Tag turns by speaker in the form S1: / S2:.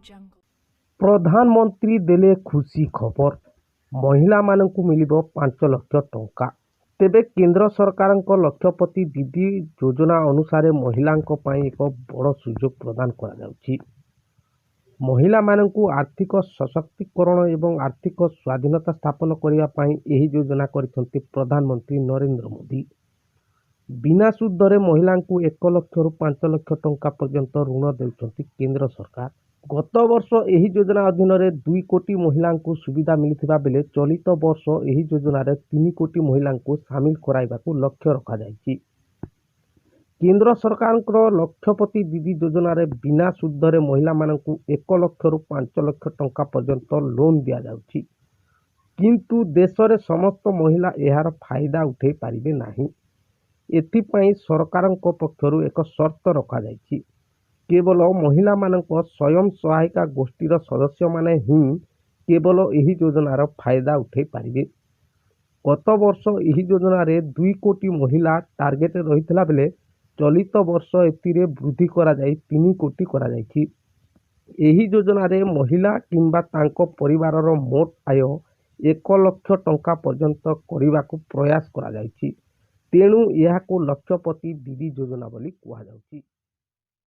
S1: jungle.
S2: प्रधानमंत्री देले खुशी खबर महिला मानकु मिलिबो 5 लाख टंका। तेबे केंद्र सरकारक लक्षपति दीदी योजना अनुसार महिलांक पई एक बड़ सुजोग प्रदान करा जाउछि। महिला मानकु आर्थिक सशक्तिकरण एवं आर्थिक स्वाधीनता स्थापन करिया पई एही योजना करिसंति प्रधानमंत्री नरेंद्र मोदी। बिना सुदरे महिलांकु 1 लाख रु 5 लाख टंका पर्यंत ऋण देउछंति केंद्र सरकार। गत वर्ष एही योजना अधीन रे 2 कोटी महिलांकु सुविधा मिलिथिबा बेले चलित वर्ष एही योजना रे 3 कोटी महिलांकु शामिल कराइबाकु लक्ष्य रखा जाइछि। केंद्र सरकारक लक्षपति दीदी योजना रे बिना सुदरे महिला मानकु 1 लाख रु 5 लाख टंका पर्यंत लोन दिया जाउछि, किंतु देश रे समस्त महिला एहार फायदा उठै पारिबे नाही। एथिपाई सरकारक पक्षरु एक शर्त रखा जाइछि। केवल महिला मानक स्वयं सहायिका गोष्ठीर सदस्य माने ही केवल एही योजनार फायदा उठै पारिबे। गत वर्ष एही योजना रे 2 कोटी महिला टार्गेट रहितला बेले चलित वर्ष एतिरे वृद्धि करा जाई 3 कोटी करा जाइछि। एही योजना रे महिला किंबा तांको परिवारर मोट आय 1 लाख टंका पर्यंत करिबाकु प्रयास करा जाइछि। तेणु यहाकु लक्षपति दीदी योजना बोली कुहा जाउछि।